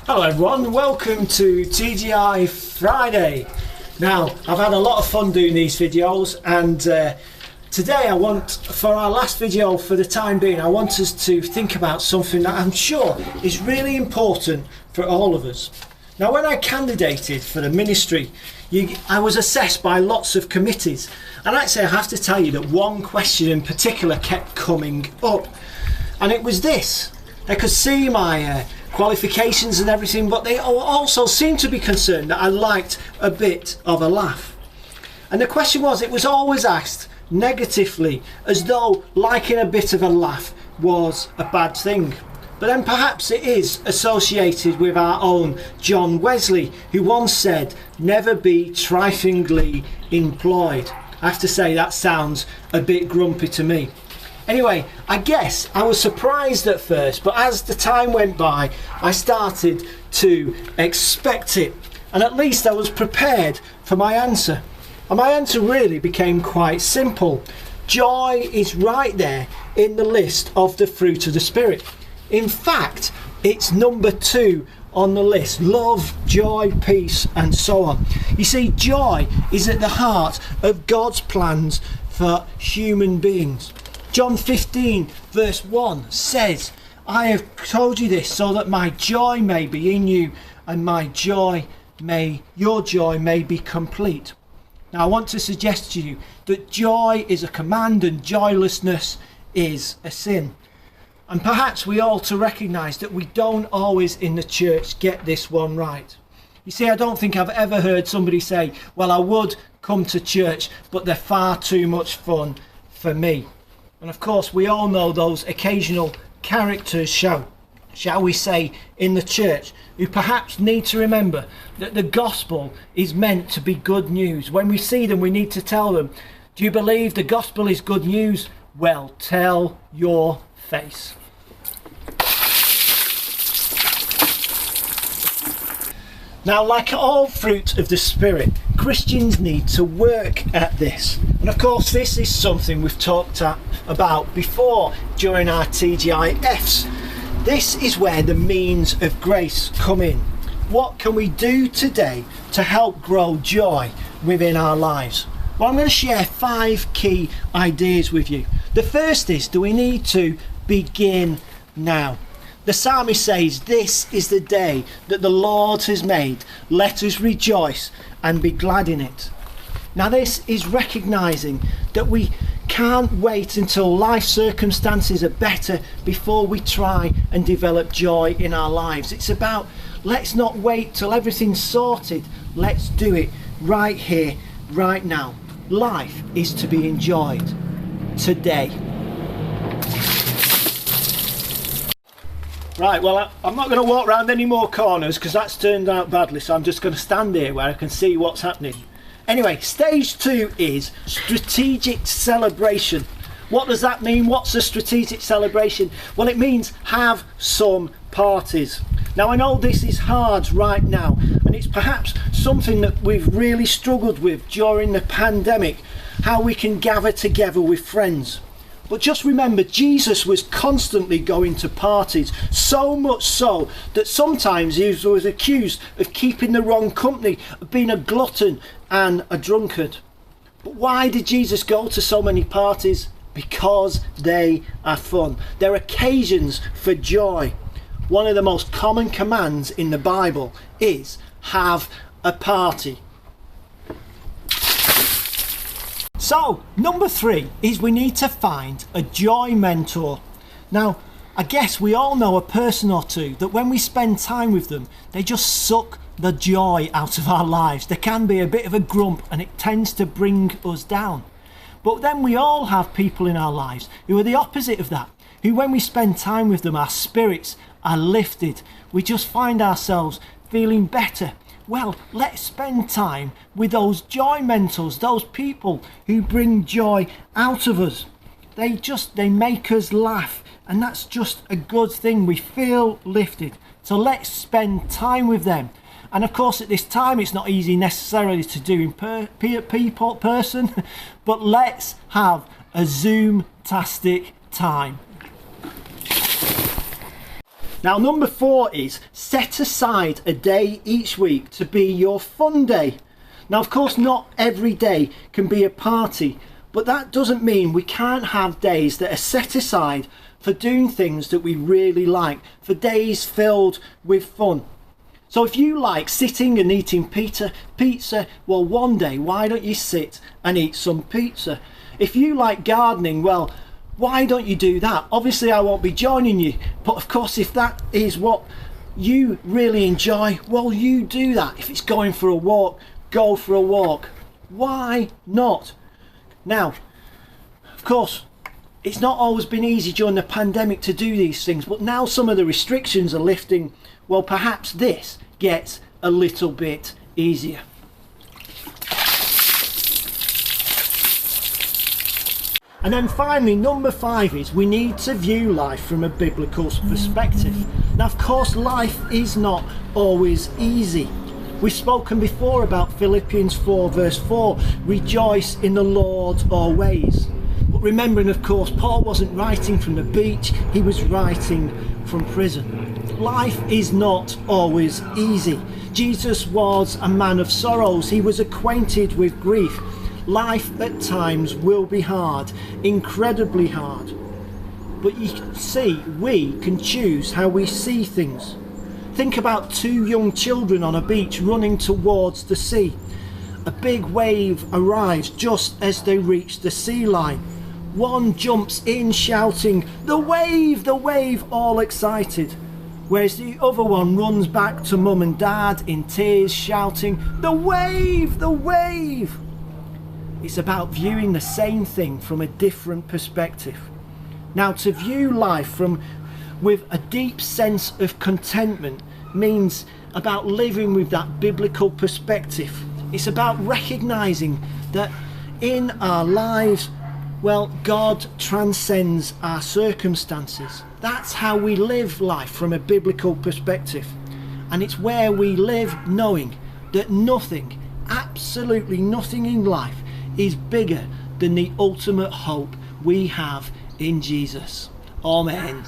Hello everyone, welcome to TGiF Friday. Now, I've had a lot of fun doing these videos, and today I want, for our last video for the time being, I want us to think about something that I'm sure is really important for all of us. Now, when I candidated for the ministry, I was assessed by lots of committees, and actually I have to tell you that one question in particular kept coming up, and it was this. They could see my qualifications and everything, but they also seemed to be concerned that I liked a bit of a laugh. And the question was, it was always asked negatively, as though liking a bit of a laugh was a bad thing. But then perhaps it is associated with our own John Wesley, who once said, "Never be triflingly employed." I have to say that sounds a bit grumpy to me. Anyway, I guess I was surprised at first, but as the time went by, I started to expect it, and at least I was prepared for my answer. And my answer really became quite simple. Joy is right there in the list of the fruit of the Spirit. In fact, it's number 2 on the list: love, joy, peace, and so on. You see, joy is at the heart of God's plans for human beings. John 15 verse 1 says, "I have told you this so that my joy may be in you and your joy may be complete." Now I want to suggest to you that joy is a command and joylessness is a sin. And perhaps we ought to recognise that we don't always in the church get this one right. You see, I don't think I've ever heard somebody say, "Well, I would come to church, but they're far too much fun for me." And of course, we all know those occasional characters, shall we say, in the church, who perhaps need to remember that the gospel is meant to be good news. When we see them, we need to tell them, "Do you believe the gospel is good news? Well, tell your face." Now, like all fruit of the Spirit, Christians need to work at this. And of course, this is something we've talked about before during our TGiFs. This is where the means of grace come in. What can we do today to help grow joy within our lives? Well, I'm going to share 5 key ideas with you. The first is, do we need to begin now? The psalmist says, "This is the day that the Lord has made. Let us rejoice and be glad in it." Now, this is recognising that we can't wait until life circumstances are better before we try and develop joy in our lives. It's about, let's not wait till everything's sorted. Let's do it right here, right now. Life is to be enjoyed today. Right, well, I'm not going to walk around any more corners because that's turned out badly, so I'm just going to stand here where I can see what's happening. Anyway, stage 2 is strategic celebration. What does that mean? What's a strategic celebration? Well, it means have some parties. Now, I know this is hard right now, and it's perhaps something that we've really struggled with during the pandemic, how we can gather together with friends. But just remember, Jesus was constantly going to parties, so much so that sometimes he was accused of keeping the wrong company, of being a glutton and a drunkard. But why did Jesus go to so many parties? Because they are fun. They're occasions for joy. One of the most common commands in the Bible is have a party. So, number 3 is we need to find a joy mentor. Now, I guess we all know a person or two that when we spend time with them, they just suck the joy out of our lives. They can be a bit of a grump and it tends to bring us down. But then we all have people in our lives who are the opposite of that, who when we spend time with them, our spirits are lifted. We just find ourselves feeling better. Well, let's spend time with those joy mentors, those people who bring joy out of us. They make us laugh, and that's just a good thing. We feel lifted. So let's spend time with them. And of course, at this time, it's not easy necessarily to do in person, but let's have a Zoom-tastic time. Now, number 4 is set aside a day each week to be your fun day. Now, of course, not every day can be a party, but that doesn't mean we can't have days that are set aside for doing things that we really like, for days filled with fun. So if you like sitting and eating pizza, well, one day, why don't you sit and eat some pizza? If you like gardening, well, why don't you do that? Obviously, I won't be joining you, but of course, if that is what you really enjoy, well, you do that. If it's going for a walk, go for a walk. Why not? Now, of course, it's not always been easy during the pandemic to do these things, but now some of the restrictions are lifting. Well, perhaps this gets a little bit easier. And then finally, number 5 is we need to view life from a biblical perspective. Now, of course, life is not always easy. We've spoken before about Philippians 4 verse 4, rejoice in the Lord always. But remembering, of course, Paul wasn't writing from the beach, he was writing from prison. Life is not always easy. Jesus was a man of sorrows, he was acquainted with grief. Life at times will be hard, incredibly hard. But you see, we can choose how we see things. Think about 2 young children on a beach running towards the sea. A big wave arrives just as they reach the sea line. One jumps in shouting, the wave, all excited. Whereas the other one runs back to mum and dad in tears shouting, the wave, the wave. It's about viewing the same thing from a different perspective. Now, to view life with a deep sense of contentment means about living with that biblical perspective. It's about recognizing that in our lives, well, God transcends our circumstances. That's how we live life from a biblical perspective. And it's where we live knowing that nothing, absolutely nothing in life is bigger than the ultimate hope we have in Jesus. Amen.